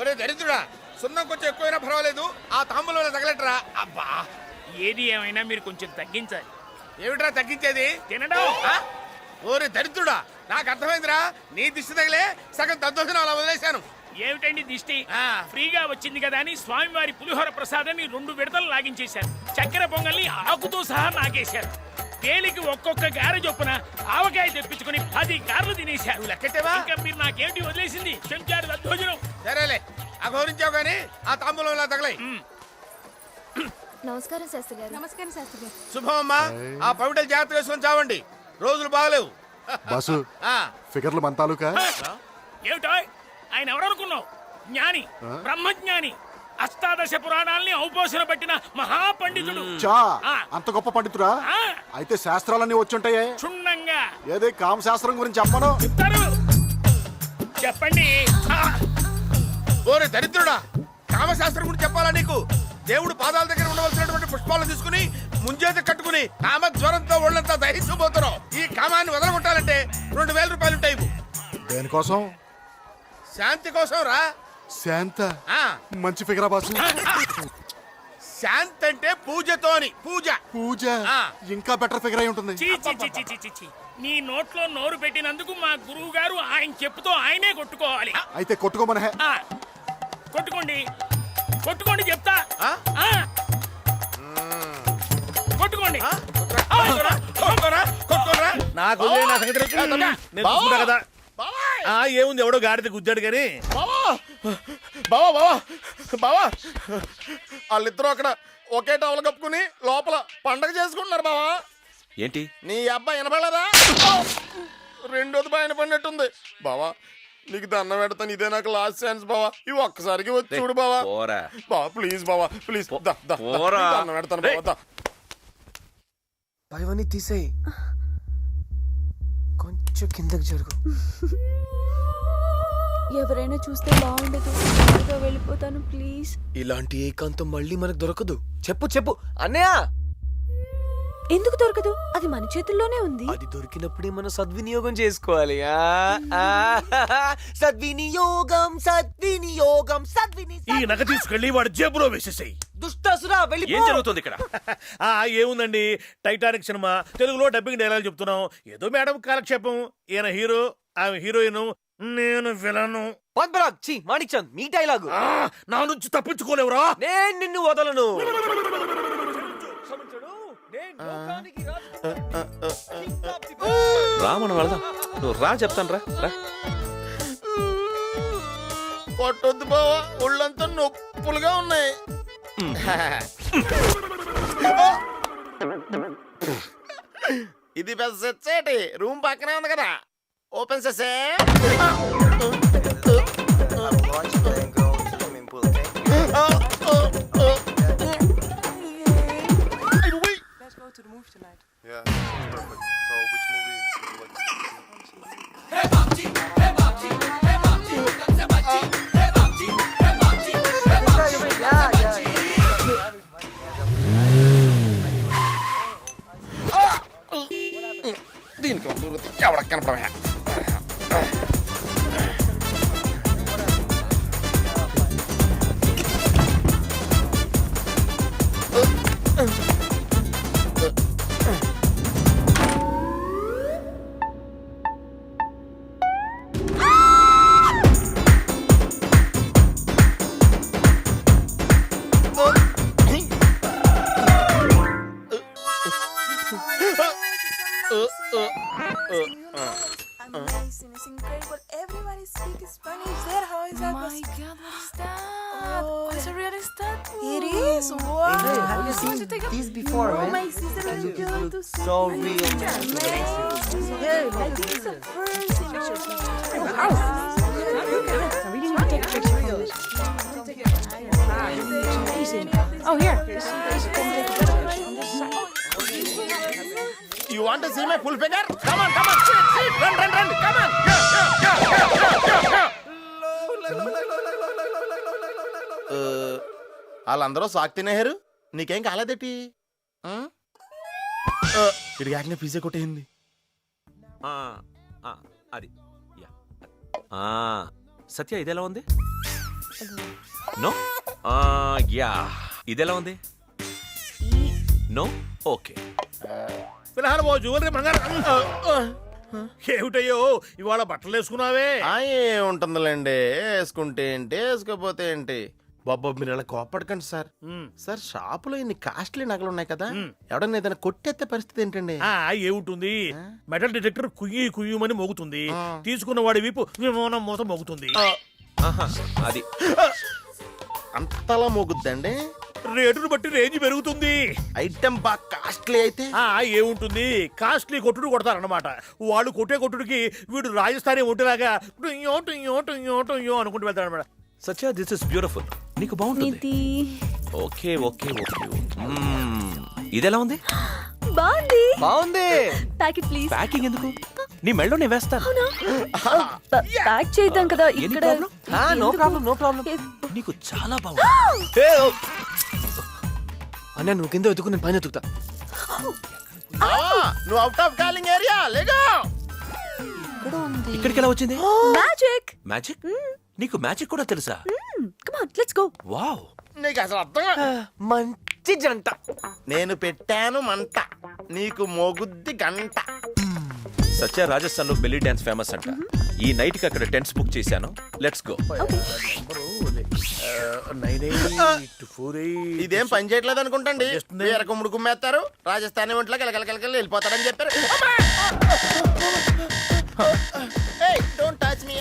ఒరే దరిద్రుడా, సున్నం కొంచెం ఎక్కువైనా పర్వాలేదు, ఆ తాంబూలంలో తగలట్రా. అబ్బా, ఏది ఏమైనా మీరు కొంచెం తగ్గించాలి. ఏమిట్రా తగ్గించేది? తినడం. ఓరే దరిద్రుడా, నాకు అర్థమైందిరా. నీ దిష్టి తగిలే సగం దద్దోజనం అలా వదిలేశాను. ఏమిటండి దిష్టి? ఫ్రీగా వచ్చింది కదా అని స్వామివారి పులిహోర ప్రసాదాన్ని 2 విడతలు లాగించేశారు. చక్కెర పొంగల్ని ఆకుతో సహా నాగేశారు. తేలికి ఒక్కొక్క గారె చొప్పున ఆవకాయ తెప్పించుకుని 10 గారెలు తినేశారు. లెక్కటేవా? ఇంకా మీరు నాకేమిటి వదిలేసింది? చెంచాడు దద్దోజనం. సరేలే, అఘోరించావు గానీ ఆ తాంబూలంలో తగలై. నమస్కారం శాస్త్రి గారు. నమస్కారం శాస్త్రి గారు. శుభం అమ్మా. ఆ పవిటలు జాగ్రత్త వేసుకొని చావండి, రోజులు బాగలేవు. బాసు, ఫిగర్లు మన తాలూకా? ఏమిటో ఆయన ఎవరనుకున్నావు? జ్ఞాని, బ్రహ్మజ్ఞాని, అష్టాదశ పురాణాల్ని ఔపోసన పట్టిన మహాపండితుడు. చా, అంత గొప్ప పండితుడా? అయితే శాస్త్రాలన్నీ వచ్చుంటాయే. క్షుణ్ణంగా ఏదే కామశాస్త్రం గురించి చెప్పను. చెప్తారు, చెప్పండి. ఓరే దరిద్రుడా, కామశాస్త్రం గురించి చెప్పాలా నీకు? దేవుడు పాదాల దగ్గర ఉండవలసినటువంటి పుష్పాలను తీసుకుని ముంజేత కట్టుకుని కామ జ్వరంతో ఒళ్ళంతా దహించిపోతున్నావు. ఈ కామాన్ని వదలగొట్టాలంటే 2000 రూపాయలుంటాయి. దేనికోసం? శాంతి కోసం రా. శాంత? మంచి ఫిగరా బాసు. శాంతి అంటే పూజతో అని. పూజ పూజ ఇంకా బెటర్ ఫిగర్ అయి ఉంటుంది. నీ నోట్లో నోరు పెట్టినందుకు మా గురువు గారు ఆయన చెప్పుతో ఆయనే కొట్టుకోవాలి. అయితే కొట్టుకోమనే. కొట్టుకోండి, కొట్టుకోండి చెప్తా. కొట్టుకోండి. కదా ఏముంది, ఎవడో గాడిద గుద్దాడు కానీ. బావా బావా బావా, వాళ్ళిద్దరూ అక్కడ ఒకే టవల్ కప్పుకుని లోపల పండగ చేసుకుంటున్నారు. బావా ఏంటి నీ అబ్బాయి వినపడలేదా? రెండోది బాగా వినపడినట్టుంది. బావా నీకు దండం పెడతాను, ఇదే నాకు లాస్ట్ ఛాన్స్ బావా. ఇవి ఒక్కసారికి వచ్చి చూడు బావా. బావా ప్లీజ్ బావా, ప్లీజ్ దండం పెడతాను బావా. పైవన్నీ తీసేయి, కొంచెం కిందకి జరుగు. ఎవరైనా చూస్తే బాగుండదు, వెళ్ళిపోతాను ప్లీజ్. ఇలాంటి ఏకాంతం మళ్ళీ మనకు దొరకదు. చెప్పు చెప్పు అన్నయ్య. ఎందుకు దొరకదు? అది మన చేతుల్లోనే ఉంది. అది దొరికినప్పుడే మనం సద్వినియోగం చేసుకోవాలి. సద్వినియోగం సద్వినియోగం ఈ నగ తీసుకెళ్లి వాడు జేబులో వేసేసాయి. దుష్టసురా వెళ్ళి. ఏం జరుగుతుంది ఇక్కడ? ఏముందండి, టైటానిక్ సినిమా తెలుగులో డబ్బింగ్ డైలాగ్ చెప్తున్నాం. ఏదో మేడం కాలక్షేపం. ఈయన హీరో, ఆమె హీరోయిన్, నేను విలను. మాణిక్ చంద్ మీ డైలాగు. నా నుంచి తప్పించుకోలేవురా. నేను నిన్ను వదలను. రామను వెళదాం. నువ్వు రా, చెప్తాను రా. కొట్టొద్దు బావా, ఒళ్ళంతా నొప్పులుగా ఉన్నాయి. ఇది పెద్ద సెట్, రూమ్ పక్కనే ఉంది కదా, ఓపెన్ చేసే. To the movie tonight. Yeah, that's perfect. So which movie would you like to see? Hey Bobji, hey Bobji, hey Bobji, hey Bobji, hey Bobji, hey Bobji, hey Bobji. దీనికి ఎవడకు కనపడమే. Amazing, it's incredible. Everybody speaks Spanish there. How is that? My God, what is that? Oh, it's a real statue. It is. Wow. Hey, have you seen these before, Oh, man? my sister will go to see. So real. Amazing. I think it's the first in I really need to take a picture of this. Amazing. Oh, here. You want to see my full figure? Come on, come on, sit, run, come on. వాళ్ళందరూ సాక్ తినేహారు, నీకేం కాలేదేటి? ఇది కాకనే pizza కొట్టేయింది. అది సత్య ఇదెలా ఉంది? No. Yeah, ఇదెలా ఉంది? No. Okay. పిల్లలు ఓ jewellery బంగారం. ఏమిటయ్యో ఇవాళ బట్టలు వేసుకున్నావే? ఏముంటుందిలేండి, వేసుకుంటే ఏంటి వేసుకోపోతే ఏంటి. బాబా మీరు ఇలా కోపడకండి సార్. సార్ షాపులో ఇన్ని కాస్ట్లీ నగలు ఉన్నాయి కదా, ఎవడన్నా ఏదైనా కొట్టేస్తే పరిస్థితి ఏంటండి? ఏముంటుంది, మెటల్ డిటెక్టర్ కుయ్యి కుయ్యమని మోగుతుంది, తీసుకున్న వాడి వీపు విమానం మూత మోగుతుంది. ఆహా, అది అంతలా మోగుద్దండి? రేటును బట్టి రేంజ్ పెరుగుతుంది. ఐటమ్ బాగా కాస్ట్లీ అయితే ఏముంటుంది, కాస్ట్లీ కొట్టుడు కొడతారన్నమాట. వాళ్ళు కొట్టే కొట్టుడికి వీడు రాజస్థానీ ఒంటిలాగా టుయ్యో టుయ్యో టుయ్యో టుయ్యో అనుకుంటూ వెళ్తాడు అనమాట. సత్య, దిస్ ఇస్ బ్యూటిఫుల్. నీకు బాగుంటుంది. Okay okay okay. ఇదెలా ఉంది? బాగుంది. బాగుంది. Packet please. ప్యాకింగ్ ఎందుకు? నీ మెళ్ళో నేను వేస్తాను. ప్యాక్ చేద్దాం కదా Any ఇక్కడ. problem? No problem, no problem. నీకు చాలా బాగుంది. అన్న నువ్వు కింద వెతుకు, నేను పైన వెతుకుతా. నువ్వు అవుట్ ఆఫ్ కాలింగ్ ఏరియా లేగా. ఇక్కడికి ఎలా వచ్చింది? మ్యాజిక్. మ్యాజిక్? నీకు మ్యాజిక్ కూడా తెలుసా? Come on let's go. Wow. నీకు అసలు అర్థం. మంచి జంట. నేను పెట్టాను మంట, నీకు మోగుద్ది గంట. సత్య, రాజస్థాన్ లో బెల్లీ డాన్స్ ఫేమస్ అంట. ఈ నైట్ కి అక్కడ టెంట్స్ బుక్ చేశాను. Let's go. ఇదేం పని చేయట్లేదు అనుకుంటండి. వేరే కుమ్ముడు కుమ్మేస్తారు, రాజస్థానీ ఒంట్లో కలకలకలకలు వెళ్ళిపోతారని చెప్పారు. Don't touch me.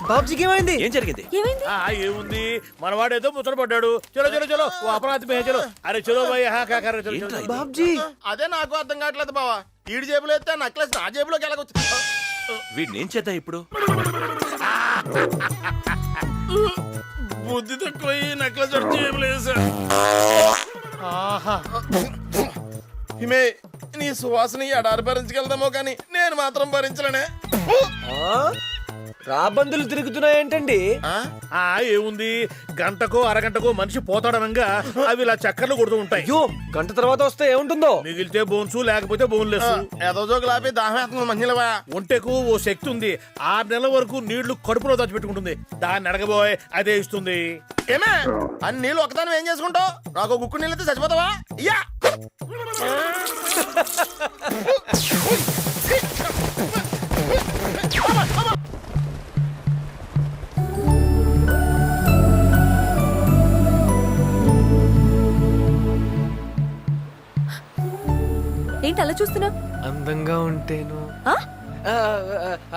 బాబ్జీకి ఏమైంది? ఏం జరిగింది? ఏమైంది? ఏముంది, మనవాడేదో ముచ్చట పడ్డాడు. చలో చలో చలో, ఓ అపరాధి మే చలో. అరే చలో భయ్, ఏంట్రా ఇది? బాబ్జీ అదే నాకు అర్థం కావట్లేదు బావా. ఈడు జేబులో ఎత్తే నక్లెస్ నా జేబులోకి ఎలాగొచ్చు? వీడిని ఏం చేద్దాం ఇప్పుడు? బుద్ధి తక్కువ నెక్లెస్ లేదు. హిమే, నీ సువాసన ఎడారి భరించగలదేమో కానీ నేను మాత్రం భరించలేనే. రాబందులు తిరుగుతున్నాయేంటండి? ఏముంది, గంటకో అరగంటకో మనిషి పోతాడనంగా అవి ఇలా చక్కర్లు కొడుతూ ఉంటాయి. అయ్యో, గంట తర్వాత వస్తే ఏముంటుందో? మిగిలితే బోన్స్, లేకపోతే బోన్లెస్. ఏదో జోకులు ఆపి దాహేస్తుంది మహిళవా. ఒంటెకు ఓ శక్తి ఉంది, 6 నెలల వరకు నీళ్లు కడుపులో దాచిపెట్టుకుంటుంది. దాన్ని అడగబోయ్, అదే ఇస్తుంది. ఏమే అన్ని నీళ్ళు ఒకదాని ఏం చేసుకుంటావు? నాకు గుక్కు నీళ్ళతో చచ్చిపోతావా? ఇయ్యా. ఏంటి అలా చూస్తున్నా? అందంగా ఉంటేను.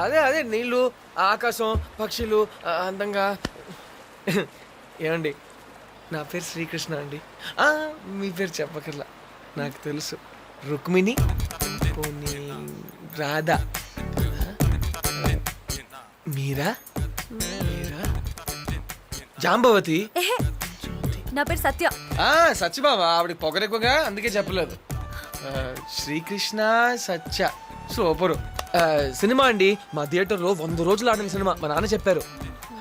అదే అదే నీళ్ళు, ఆకాశం, పక్షులు అందంగా. ఏమండి, నా పేరు శ్రీకృష్ణ అండి. మీ పేరు చెప్పకర్లా, నాకు తెలుసు. రుక్మిణి, పోనీ రాధా, మీరా, మీరా, జాంబవతి. నా పేరు సత్య. సత్యబాబా, ఆవిడ పొగరెక్కువగా అందుకే చెప్పలేదు. శ్రీకృష్ణ, సత్య, సూపరు. సినిమా అండి, మా థియేటర్లో 100 రోజులు ఆడిన సినిమా. మా నాన్న చెప్పారు,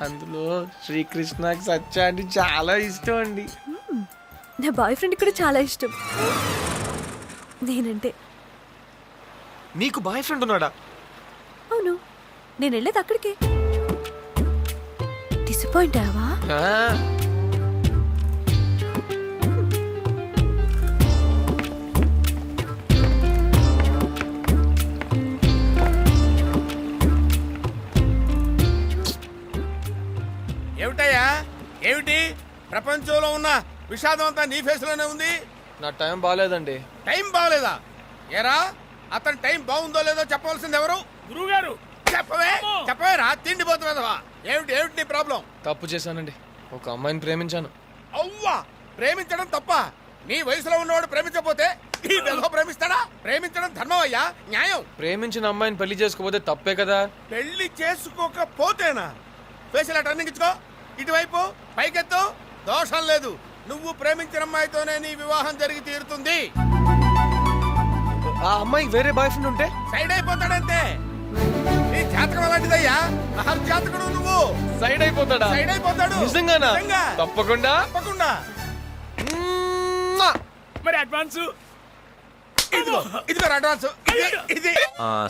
అందులో శ్రీకృష్ణ సత్య అంటే చాలా ఇష్టం అండి. నా బాయ్ ఫ్రెండ్ కూడా చాలా ఇష్టం నేనంటే. నీకు బాయ్ ఫ్రెండ్ ఉన్నాడా? అవును, నేను వెళ్ళేది అక్కడికే. డిసప్పాయింట్ అయ్యావా? ఏమిటయ్యా, ఏమిటి ప్రపంచంలో ఉన్న విషాదం అంతా నీ ఫేస్ లోనే ఉంది? నా టైం బాగాలేదండి. టైం బాగలేదా? ఏరా, అతని టైం బాగుందో లేదో చెప్పవలసింది ఎవరు? గురుగారు. చెప్పవే చెప్పవే రా, తిండిపోతున్నదవా. ఏమిటి ఏమిటి నీ ప్రాబ్లం? తప్పు చేశానండి, ఒక అమ్మాయిని ప్రేమించాను. అవ్వా, ప్రేమించడం తప్ప? నీ వయసులో ఉన్నవాడు ప్రేమించకపోతే ఈ వెధవ ప్రేమిస్తాడా? ప్రేమించడం ధర్మం అయ్యా, న్యాయం. ప్రేమించిన అమ్మాయిని పెళ్లి చేసుకోకపోతే తప్పే కదా? పెళ్లి చేసుకోకపోతేనా? ఫేస్ ఇలా టర్నింగ్ ఇచ్చుకో, ఇటువైపు పైకెత్తు. దోషం లేదు, నువ్వు ప్రేమించిన అమ్మాయితోనే నీ వివాహం జరిగి తీరుతుంది. ఆ అమ్మాయి వేరే బాయ్ ఫ్రెండ్ ఉంటే సైడ్ అయిపోతాడంతే. నీ జాతకం అలాంటిదయ్యా, జాతకుడు నువ్వు. సైడ్ అయిపోతాడా? సైడ్ అయిపోతాడు. నిజంగానా? నిజంగా. తప్పకుండా తప్పకుండా. మరి అడ్వాన్స్ ఇదిగో ఇదిగో అడ్వాన్స్. ఇది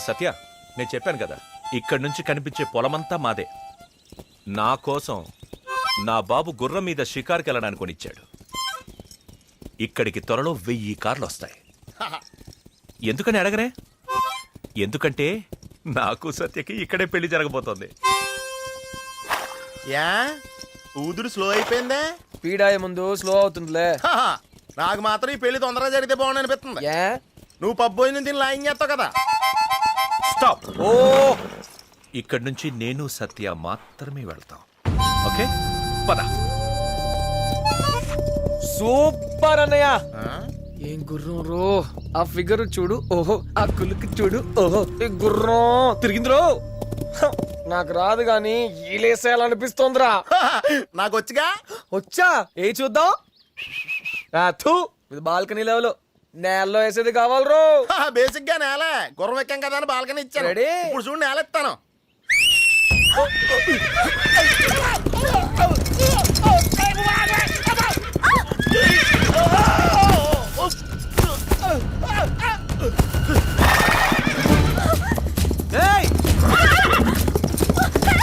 సత్య, నేను చెప్పాను కదా, ఇక్కడి నుంచి కనిపించే పొలమంతా మాదే. నా కోసం నా బాబు గుర్రం మీద షికార్కి వెళ్ళడానికి కొనిచ్చాడు. ఇక్కడికి త్వరలో 1000 కార్లు వస్తాయి. ఎందుకని అడగరే? ఎందుకంటే నాకు సత్యకి ఇక్కడే పెళ్లి జరగబోతోంది. Yeah ఊదుడు slow అయిపోయిందే. పీడాయ ముందు స్లో అవుతుందిలే. హహ, నాకు మాత్రం ఈ పెళ్లి తొందరగా జరిగితే బాగుంది అనిపిస్తుంది. ఏ నువ్వు పబ్బు పోయిన దీన్ని లాయిన్ చేస్తావు కదా. స్టాప్. ఓ ఇక్కడి నుంచి నేను సత్య మాత్రమే వెళ్తాం. ఓకే పద. సూపర్ అన్నయ్య. ఆ? ఏం గుర్రం రో, ఆ ఫిగర్ చూడు, ఓహో ఆ కులుకు చూడు, ఓహో ఈ గుర్రం తిరిగింది రో. హ, నాకు రాదు గాని ఈలేసేయాలనిపిస్తోందిరా. హహ, నాకు వచ్చిగా. వచ్చా ఏ చూద్దాం. ఇది బాల్కనీ లెవెల్, నేలలో వేసేది కావాలి రో. బేసిక్ గా నేలే గుర్రం ఎక్కాం కదా అని బాల్కనీ ఇచ్చాను. Ready? ఇప్పుడు చూడు నేల ఎత్తాను. ఏయ్!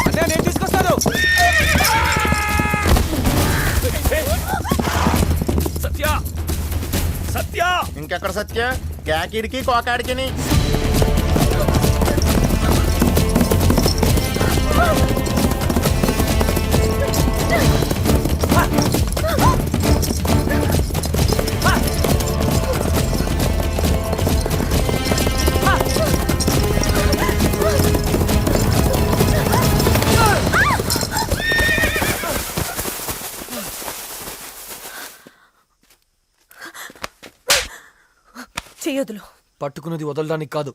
అన్నయ్య, నేను తీసుకొస్తాను. సత్య సత్య ఇంకెక్కడ సత్య? కేకిడికి కోకాడికిని. చెయ్యొదులు. పట్టుకున్నది వదలడానికి కాదు.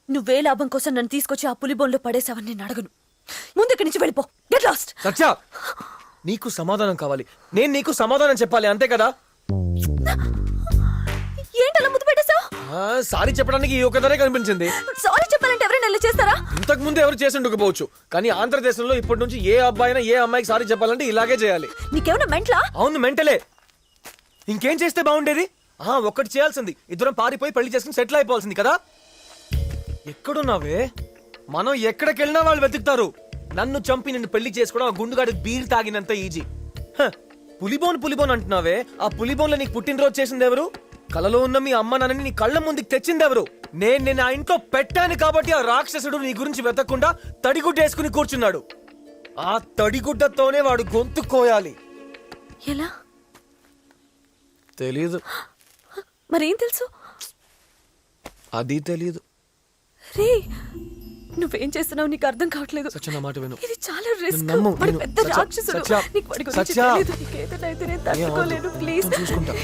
నువ్వే లాభం కోసం నన్ను తీసుకొచ్చి ఆ పులిబోన్లో పడేసావని నేను అడగను. ముందు ఇక్కడి నుంచి వెళ్ళిపో. Get lost. సత్య, నీకు సమాధానం కావాలి, నేను నీకు సమాధానం చెప్పాలి, అంతే కదా? ఏంటలా ముద్దు పెట్టేశావు? సారీ చెప్పడానికి ఈ ఒక్కదానే కనిపించింది. సారీ చెప్పాలంటే ఎవరైనా ఇలా చేస్తారా? ఇంతకు ముందు ఎవరు చేసి ఉండకపోవచ్చు, కానీ ఆంధ్రదేశంలో ఇప్పటి నుంచి ఏ అబ్బాయినా ఏ అమ్మాయికి సారీ చెప్పాలంటే ఇలాగే చేయాలి. నీకేమైనా మెంట్లా? అవును, మెంటలే. ఇంకేం చేస్తే బాగుండేది? ఒక్కటి చేయాల్సింది, ఇద్దరం పారిపోయి పెళ్లి చేసుకుని సెటిల్ అయిపోవాల్సింది కదా. ఎక్కడున్నావే? మనం ఎక్కడికెళ్ళినా వాళ్ళు వెతుకుతారు. నన్ను చంపి నిన్ను పెళ్లి చేసుకోవడం ఆ గుండుగాడి బీర్ తాగినంత ఈజీ. పులిబోన్ అంటున్నావే, ఆ పులిబోన్లో నీకు పుట్టినరోజు చేసింది ఎవరు? కలలో ఉన్న మీ అమ్మ నాన్నని నీ కళ్ళ ముందుకు తెచ్చింది ఎవరు? నేను ఆ ఇంట్లో పెట్టాను కాబట్టి ఆ రాక్షసుడు నీ గురించి వెతకకుండా తడిగుడ్డ వేసుకుని కూర్చున్నాడు. ఆ తడిగుడ్డతోనే వాడు గొంతు కోయాలి. ఎలా? తెలీదు. మరేం తెలుసు? అది తెలీదు. రే, నువ్వేం చేస్తున్నావు నీకు అర్థం కావట్లేదు. సత్య, నా మాట విను. ఇది చాలా రిస్క్. నమ్ము, వాడు విను. పెద్ద సత్య, రాక్షసుడు. సత్య, నీకు వాడి గురించి సత్య. తెలీదు. నీకేదైనా అయితే నేను తట్టుకోలేను. ప్లీజ్. నేను చూసుకుంటా.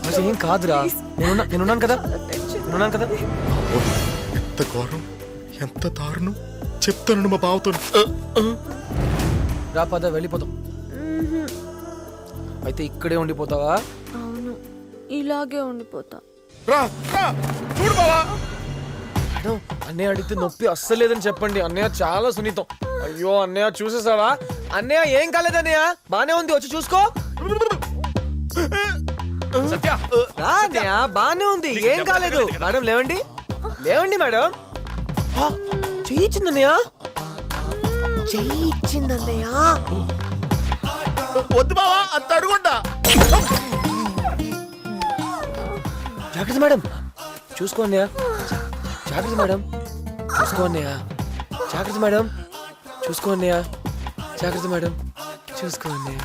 అసలు ఏం కాదురా, నేనున్నాను కదా. ఎంత ఘోరం, ఎంత దారుణం చెప్తాను మా బావతో. రా పద, వెళ్ళిపోతాం. అయితే ఇక్కడే ఉండిపోతావా? అవును, ఇలాగే ఉండిపోతా. రా రా, చూడు బావా. మేడం, అన్నయ్య అడిగితే నొప్పి అస్సలేదని చెప్పండి. అన్నయ్య చాలా సున్నితం. అయ్యో అన్నయ్య, చూసేసావా? అన్నయ్య ఏం కాలేదు అన్నయ్య, బానే ఉంది, వచ్చి చూసుకో. సత్య రా అన్నయ్య, బానే ఉంది, ఏం కాలేదు. మేడం లేవండి, లేవండి మేడం. చేయించిందన్నయ్య, చేయించిందన్నయ్య. వద్దు బావా, అంత అడుగుంటా. జాగ్రత్త మేడం, చూసుకో అన్నయ్య. జాగ్రత్త మేడం, చూసుకో అన్నయ్య. జాగ్రత్త మేడం, చూసుకో అన్నయ్య. జాగ్రత్త మేడం, చూసుకో అన్నయ్య.